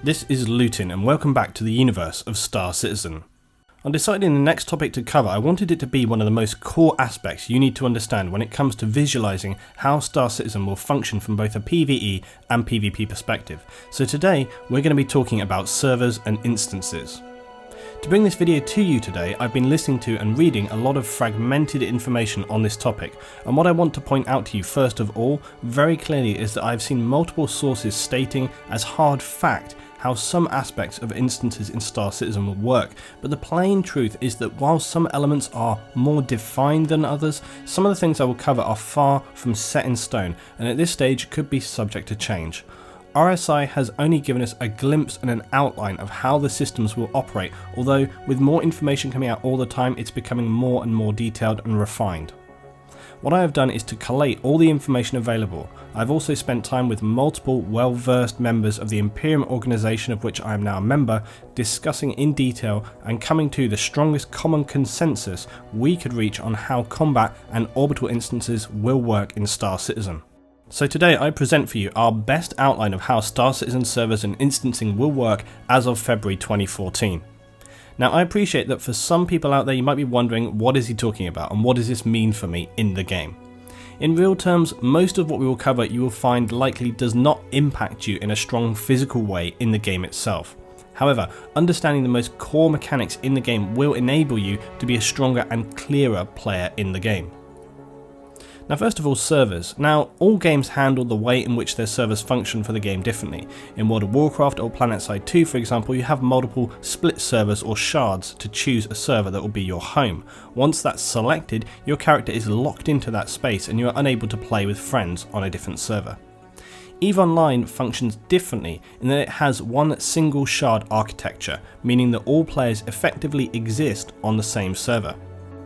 This is Lutin and welcome back to the universe of Star Citizen. On deciding the next topic to cover, I wanted it to be one of the most core aspects you need to understand when it comes to visualizing how Star Citizen will function from both a PvE and PvP perspective. So today we're going to be talking about servers and instances. To bring this video to you today, I've been listening to and reading a lot of fragmented information on this topic, and what I want to point out to you first of all very clearly is that I've seen multiple sources stating as hard fact how some aspects of instances in Star Citizen will work, but the plain truth is that while some elements are more defined than others, some of the things I will cover are far from set in stone and at this stage could be subject to change. RSI has only given us a glimpse and an outline of how the systems will operate, although with more information coming out all the time it's becoming more and more detailed and refined. What I have done is to collate all the information available. I've also spent time with multiple well-versed members of the Imperium organisation of which I am now a member, discussing in detail and coming to the strongest common consensus we could reach on how combat and orbital instances will work in Star Citizen. So today I present for you our best outline of how Star Citizen servers and instancing will work as of February 2014. Now I appreciate that for some people out there you might be wondering what is he talking about and what does this mean for me in the game. In real terms, most of what we will cover you will find likely does not impact you in a strong physical way in the game itself. However, understanding the most core mechanics in the game will enable you to be a stronger and clearer player in the game. Now first of all, servers. Now all games handle the way in which their servers function for the game differently. In World of Warcraft or PlanetSide 2 for example, you have multiple split servers or shards to choose a server that will be your home. Once that's selected, your character is locked into that space and you are unable to play with friends on a different server. EVE Online functions differently in that it has one single shard architecture, meaning that all players effectively exist on the same server.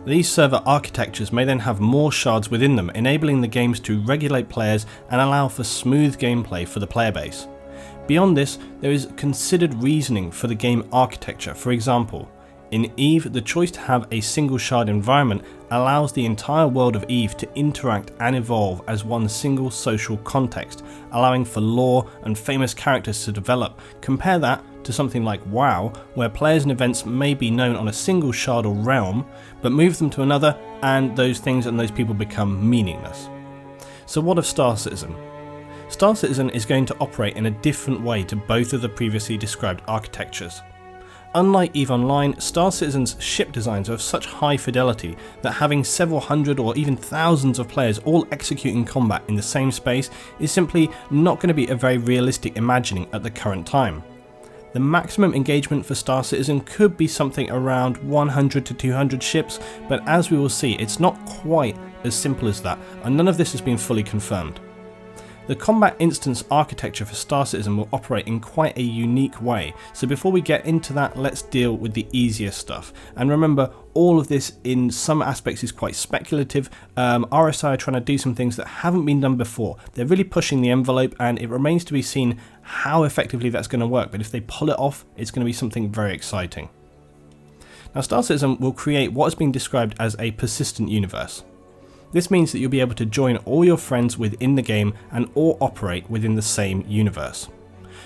These server architectures may then have more shards within them, enabling the games to regulate players and allow for smooth gameplay for the player base. Beyond this, there is considered reasoning for the game architecture. For example, in EVE, the choice to have a single shard environment allows the entire world of EVE to interact and evolve as one single social context, allowing for lore and famous characters to develop. Compare that to something like WoW, where players and events may be known on a single shard or realm, but move them to another and those things and those people become meaningless. So what of Star Citizen? Star Citizen is going to operate in a different way to both of the previously described architectures. Unlike EVE Online, Star Citizen's ship designs are of such high fidelity that having several hundred or even thousands of players all executing combat in the same space is simply not going to be a very realistic imagining at the current time. The maximum engagement for Star Citizen could be something around 100 to 200 ships, but as we will see, it's not quite as simple as that, and none of this has been fully confirmed. The combat instance architecture for Star Citizen will operate in quite a unique way, so before we get into that, let's deal with the easier stuff. And remember, all of this in some aspects is quite speculative. RSI are trying to do some things that haven't been done before. They're really pushing the envelope and it remains to be seen how effectively that's going to work, but if they pull it off, it's going to be something very exciting. Now Star Citizen will create what has been described as a persistent universe. This means that you'll be able to join all your friends within the game and all operate within the same universe.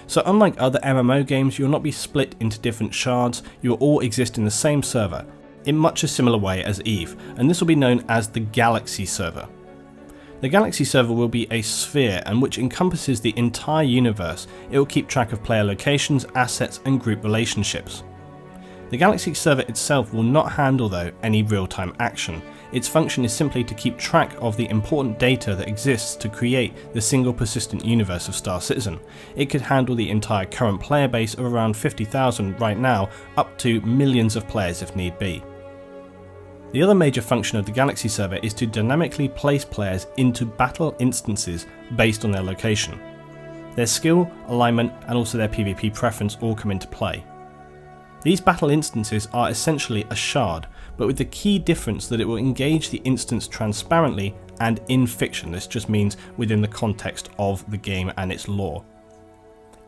So unlike other MMO games, you'll not be split into different shards, you'll all exist in the same server, in much a similar way as EVE, and this will be known as the Galaxy server. The Galaxy server will be a sphere and which encompasses the entire universe. It will keep track of player locations, assets and group relationships. The Galaxy server itself will not handle though any real-time action. Its function is simply to keep track of the important data that exists to create the single persistent universe of Star Citizen. It could handle the entire current player base of around 50,000 right now, up to millions of players if need be. The other major function of the Galaxy server is to dynamically place players into battle instances based on their location. Their skill, alignment and also their PvP preference all come into play. These battle instances are essentially a shard, but with the key difference that it will engage the instance transparently and in fiction. This just means within the context of the game and its lore.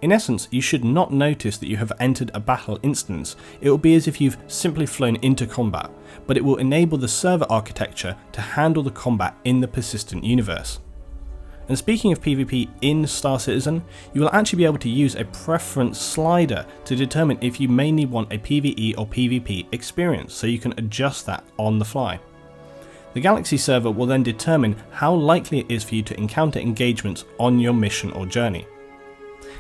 In essence, you should not notice that you have entered a battle instance. It will be as if you've simply flown into combat, but it will enable the server architecture to handle the combat in the persistent universe. And speaking of PvP in Star Citizen, you will actually be able to use a preference slider to determine if you mainly want a PvE or PvP experience, so you can adjust that on the fly. The Galaxy server will then determine how likely it is for you to encounter engagements on your mission or journey.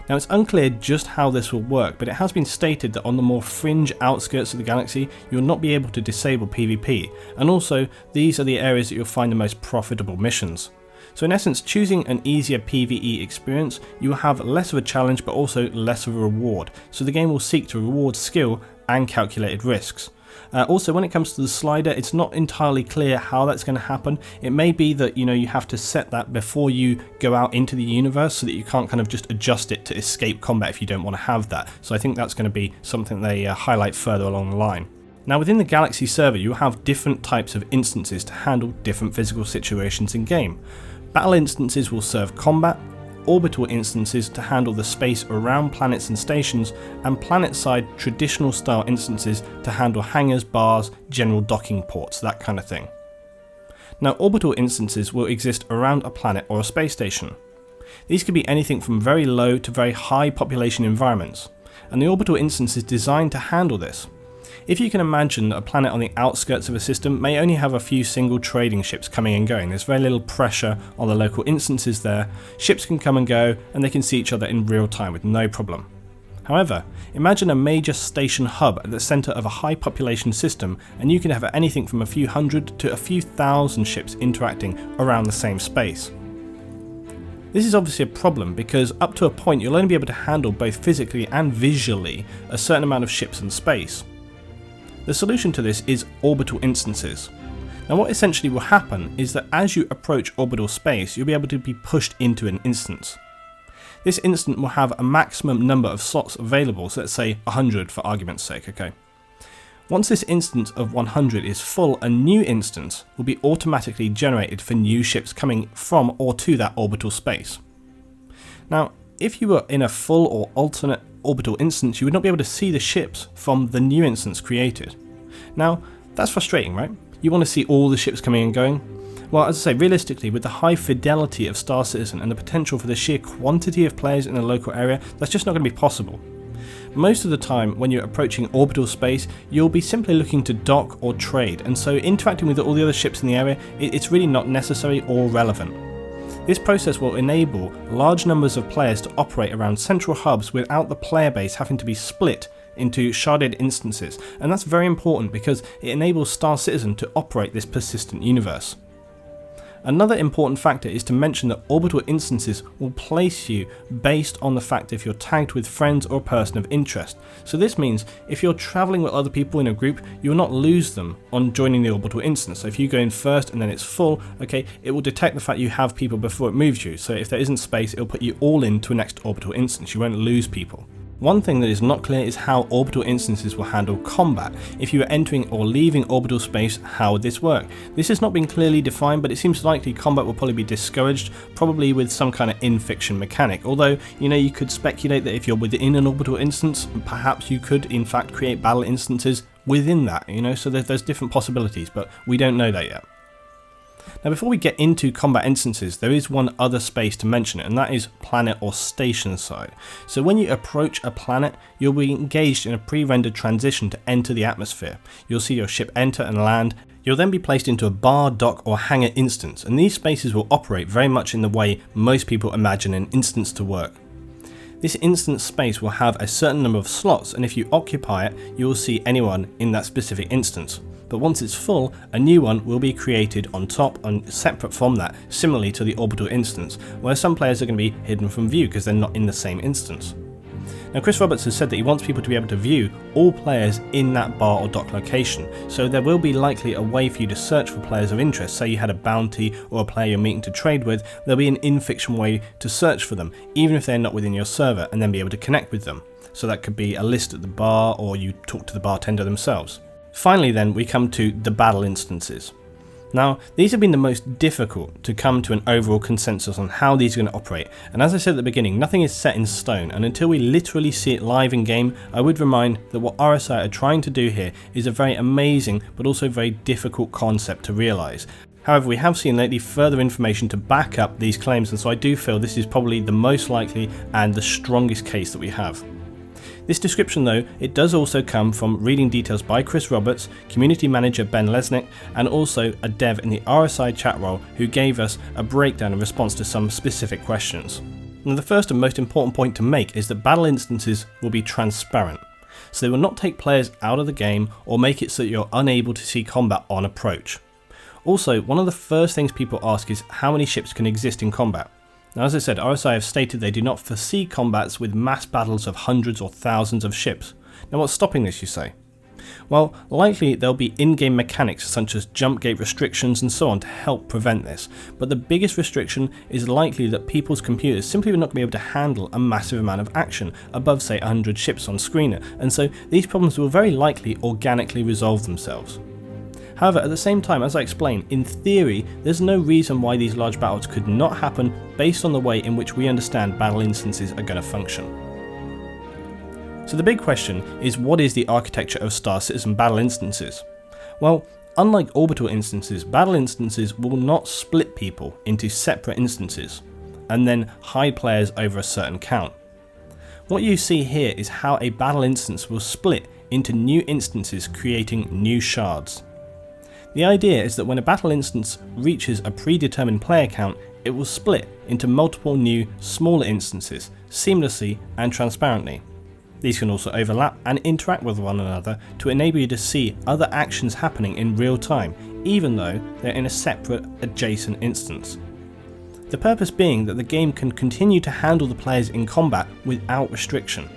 Now, it's unclear just how this will work, but it has been stated that on the more fringe outskirts of the galaxy, you will not be able to disable PvP, and also these are the areas that you'll find the most profitable missions. So in essence, choosing an easier PvE experience, you will have less of a challenge but also less of a reward, so the game will seek to reward skill and calculated risks. Also, when it comes to the slider, it's not entirely clear how that's going to happen. It may be that you have to set that before you go out into the universe, so that you can't kind of just adjust it to escape combat if you don't want to have that. So I think that's going to be something they highlight further along the line. Now, within the Galaxy server, you have different types of instances to handle different physical situations in game. Battle instances will serve combat, orbital instances to handle the space around planets and stations, and planet-side traditional style instances to handle hangars, bars, general docking ports, that kind of thing. Now, orbital instances will exist around a planet or a space station. These could be anything from very low to very high population environments, and the orbital instance is designed to handle this. If you can imagine that a planet on the outskirts of a system may only have a few single trading ships coming and going, there's very little pressure on the local instances there, ships can come and go and they can see each other in real time with no problem. However, imagine a major station hub at the centre of a high population system, and you can have anything from a few hundred to a few thousand ships interacting around the same space. This is obviously a problem because up to a point you'll only be able to handle both physically and visually a certain amount of ships in space. The solution to this is orbital instances. Now, what essentially will happen is that as you approach orbital space, you'll be able to be pushed into an instance. This instance will have a maximum number of slots available, so let's say 100 for argument's sake, okay? Once this instance of 100 is full, a new instance will be automatically generated for new ships coming from or to that orbital space. Now, if you were in a full or alternate orbital instance, you would not be able to see the ships from the new instance created. Now, that's frustrating, right? You want to see all the ships coming and going? Well, as I say, realistically, with the high fidelity of Star Citizen and the potential for the sheer quantity of players in the local area, that's just not going to be possible. Most of the time, when you're approaching orbital space, you'll be simply looking to dock or trade, and so interacting with all the other ships in the area, it's really not necessary or relevant. This process will enable large numbers of players to operate around central hubs without the player base having to be split into sharded instances, and that's very important because it enables Star Citizen to operate this persistent universe. Another important factor is to mention that orbital instances will place you based on the fact if you're tagged with friends or a person of interest. So this means if you're travelling with other people in a group, you will not lose them on joining the orbital instance. So if you go in first and then it's full, okay, it will detect the fact you have people before it moves you. So if there isn't space, it'll put you all into a next orbital instance. You won't lose people. One thing that is not clear is how orbital instances will handle combat. If you are entering or leaving orbital space, how would this work? This has not been clearly defined, but it seems likely combat will probably be discouraged, probably with some kind of in-fiction mechanic. Although, you could speculate that if you're within an orbital instance, perhaps you could in fact create battle instances within that, so there's different possibilities, but we don't know that yet. Now, before we get into combat instances, there is one other space to mention, and that is planet or station side. So when you approach a planet, you'll be engaged in a pre-rendered transition to enter the atmosphere. You'll see your ship enter and land. You'll then be placed into a bar, dock or hangar instance, and these spaces will operate very much in the way most people imagine an instance to work. This instance space will have a certain number of slots, and if you occupy it, you will see anyone in that specific instance. But once it's full, a new one will be created on top and separate from that, similarly to the orbital instance, where some players are going to be hidden from view because they're not in the same instance. Now, Chris Roberts has said that he wants people to be able to view all players in that bar or dock location, so there will be likely a way for you to search for players of interest. Say you had a bounty or a player you're meeting to trade with, there'll be an in-fiction way to search for them, even if they're not within your server, and then be able to connect with them. So that could be a list at the bar, or you talk to the bartender themselves. Finally then, we come to the battle instances. Now, these have been the most difficult to come to an overall consensus on how these are going to operate, and as I said at the beginning, nothing is set in stone, and until we literally see it live in game, I would remind that what RSI are trying to do here is a very amazing but also very difficult concept to realise. However, we have seen lately further information to back up these claims, and so I do feel this is probably the most likely and the strongest case that we have. This description though, it does also come from reading details by Chris Roberts, community manager Ben Lesnick, and also a dev in the RSI chat role who gave us a breakdown in response to some specific questions. Now, the first and most important point to make is that battle instances will be transparent, so they will not take players out of the game or make it so that you're unable to see combat on approach. Also, one of the first things people ask is how many ships can exist in combat. Now, as I said, RSI have stated they do not foresee combats with mass battles of hundreds or thousands of ships. Now, what's stopping this, you say? Well, likely there'll be in-game mechanics such as jump gate restrictions and so on to help prevent this, but the biggest restriction is likely that people's computers simply will not be able to handle a massive amount of action above say 100 ships on screen, and so these problems will very likely organically resolve themselves. However, at the same time, as I explained, in theory, there's no reason why these large battles could not happen based on the way in which we understand battle instances are going to function. So the big question is, what is the architecture of Star Citizen battle instances? Well, unlike orbital instances, battle instances will not split people into separate instances and then hide players over a certain count. What you see here is how a battle instance will split into new instances, creating new shards. The idea is that when a battle instance reaches a predetermined player count, it will split into multiple new, smaller instances, seamlessly and transparently. These can also overlap and interact with one another to enable you to see other actions happening in real time, even though they're in a separate, adjacent instance. The purpose being that the game can continue to handle the players in combat without restriction.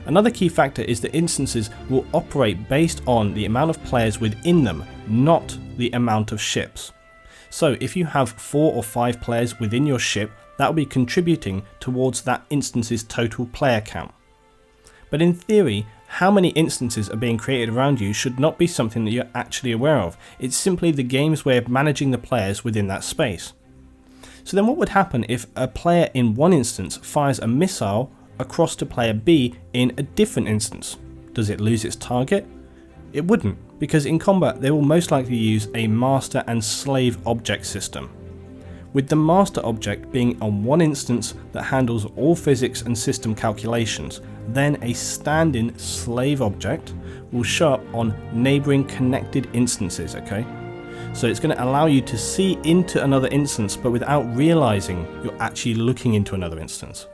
Another key factor is that instances will operate based on the amount of players within them, not the amount of ships. So if you have 4 or 5 players within your ship, that will be contributing towards that instance's total player count. But in theory, how many instances are being created around you should not be something that you're actually aware of. It's simply the game's way of managing the players within that space. So then what would happen if a player in one instance fires a missile across to player B in a different instance? Does it lose its target? It wouldn't, because in combat they will most likely use a master and slave object system, with the master object being on one instance that handles all physics and system calculations. Then a stand-in slave object will show up on neighbouring connected instances, okay? So it's going to allow you to see into another instance but without realising you're actually looking into another instance.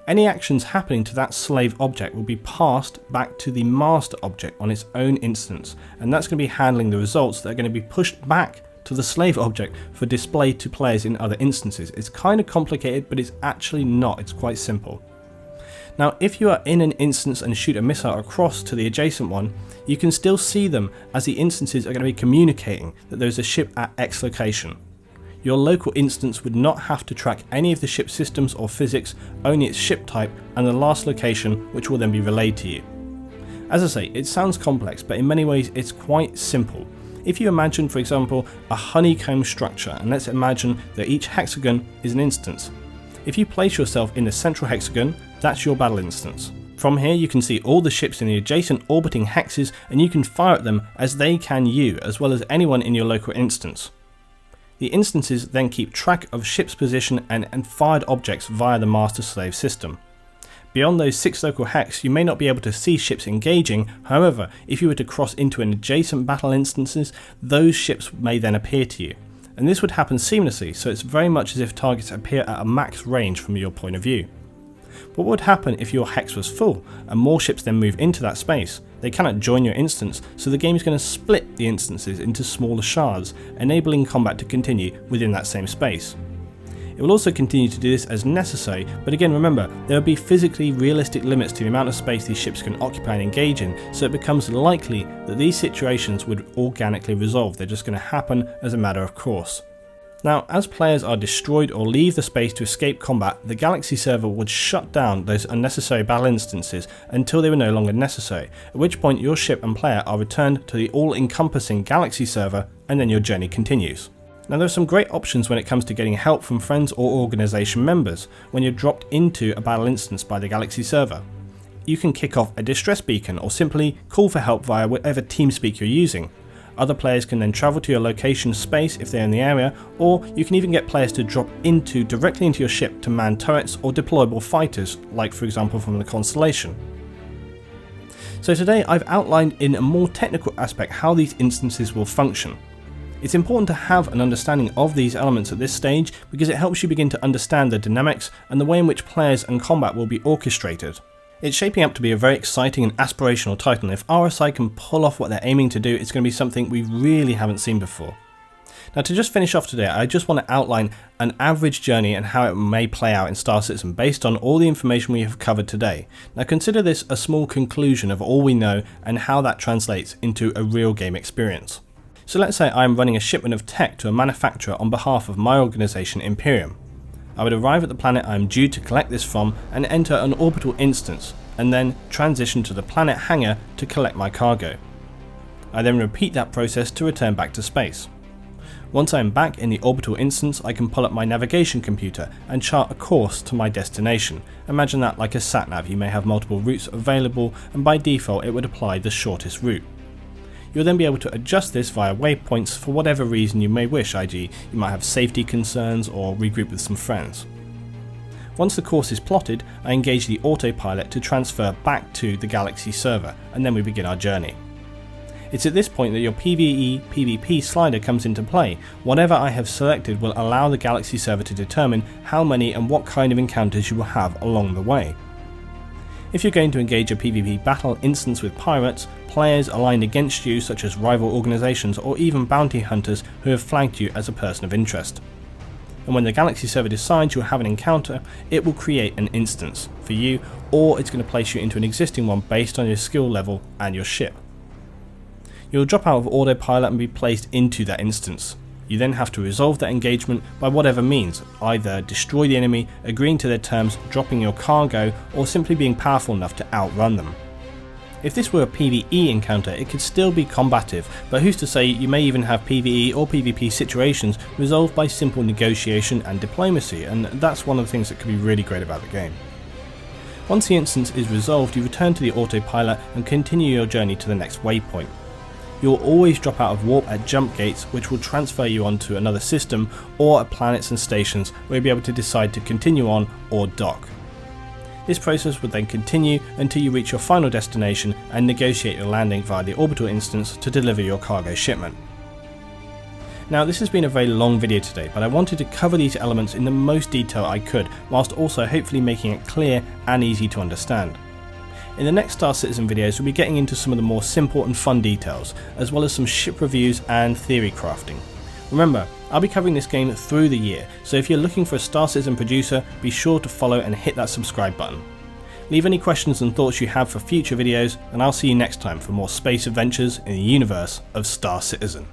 Any actions happening to that slave object will be passed back to the master object on its own instance, and that's going to be handling the results that are going to be pushed back to the slave object for display to players in other instances. It's kind of complicated, but it's actually not, it's quite simple. Now, if you are in an instance and shoot a missile across to the adjacent one, you can still see them as the instances are going to be communicating that there's a ship at X location. Your local instance would not have to track any of the ship systems or physics, only its ship type and the last location, which will then be relayed to you. As I say, it sounds complex, but in many ways it's quite simple. If you imagine, for example, a honeycomb structure, and let's imagine that each hexagon is an instance. If you place yourself in the central hexagon, that's your battle instance. From here you can see all the ships in the adjacent orbiting hexes, and you can fire at them as they can you, as well as anyone in your local instance. The instances then keep track of ship's position and fired objects via the master-slave system. Beyond those 6 local hex, you may not be able to see ships engaging. However, if you were to cross into an adjacent battle instances, those ships may then appear to you. And this would happen seamlessly, so it's very much as if targets appear at a max range from your point of view. But what would happen if your hex was full and more ships then move into that space? They cannot join your instance, so the game is going to split the instances into smaller shards, enabling combat to continue within that same space. It will also continue to do this as necessary, but again remember, there will be physically realistic limits to the amount of space these ships can occupy and engage in, so it becomes likely that these situations would organically resolve. They're just going to happen as a matter of course. Now, as players are destroyed or leave the space to escape combat, the Galaxy server would shut down those unnecessary battle instances until they were no longer necessary, at which point your ship and player are returned to the all-encompassing Galaxy server, and then your journey continues. Now, there are some great options when it comes to getting help from friends or organisation members when you're dropped into a battle instance by the Galaxy server. You can kick off a distress beacon or simply call for help via whatever TeamSpeak you're using. Other players can then travel to your location space if they're in the area, or you can even get players to drop directly into your ship to man turrets or deployable fighters, like for example from the Constellation. So today I've outlined in a more technical aspect how these instances will function. It's important to have an understanding of these elements at this stage because it helps you begin to understand the dynamics and the way in which players and combat will be orchestrated. It's shaping up to be a very exciting and aspirational title, and if RSI can pull off what they're aiming to do, it's going to be something we really haven't seen before. Now, to just finish off today, I just want to outline an average journey and how it may play out in Star Citizen based on all the information we have covered today. Now consider this a small conclusion of all we know and how that translates into a real game experience. So let's say I'm running a shipment of tech to a manufacturer on behalf of my organisation Imperium. I would arrive at the planet I am due to collect this from and enter an orbital instance, and then transition to the planet Hangar to collect my cargo. I then repeat that process to return back to space. Once I am back in the orbital instance, I can pull up my navigation computer and chart a course to my destination. Imagine that like a sat-nav. You may have multiple routes available, and by default it would apply the shortest route. You'll then be able to adjust this via waypoints for whatever reason you may wish, e.g. you might have safety concerns or regroup with some friends. Once the course is plotted, I engage the autopilot to transfer back to the Galaxy server, and then we begin our journey. It's at this point that your PvE PvP slider comes into play. Whatever I have selected will allow the Galaxy server to determine how many and what kind of encounters you will have along the way. If you're going to engage a PvP battle instance with pirates, players aligned against you such as rival organisations or even bounty hunters who have flagged you as a person of interest. And when the Galaxy server decides you'll have an encounter, it will create an instance for you, or it's going to place you into an existing one based on your skill level and your ship. You'll drop out of autopilot and be placed into that instance. You then have to resolve that engagement by whatever means, either destroy the enemy, agreeing to their terms, dropping your cargo, or simply being powerful enough to outrun them. If this were a PvE encounter, it could still be combative, but who's to say you may even have PvE or PvP situations resolved by simple negotiation and diplomacy, and that's one of the things that could be really great about the game. Once the instance is resolved, you return to the autopilot and continue your journey to the next waypoint. You'll always drop out of warp at jump gates, which will transfer you onto another system or at planets and stations where you'll be able to decide to continue on or dock. This process would then continue until you reach your final destination and negotiate your landing via the orbital instance to deliver your cargo shipment. Now, this has been a very long video today, but I wanted to cover these elements in the most detail I could, whilst also hopefully making it clear and easy to understand. In the next Star Citizen videos, we'll be getting into some of the more simple and fun details, as well as some ship reviews and theory crafting. Remember, I'll be covering this game through the year, so if you're looking for a Star Citizen producer, be sure to follow and hit that subscribe button. Leave any questions and thoughts you have for future videos, and I'll see you next time for more space adventures in the universe of Star Citizen.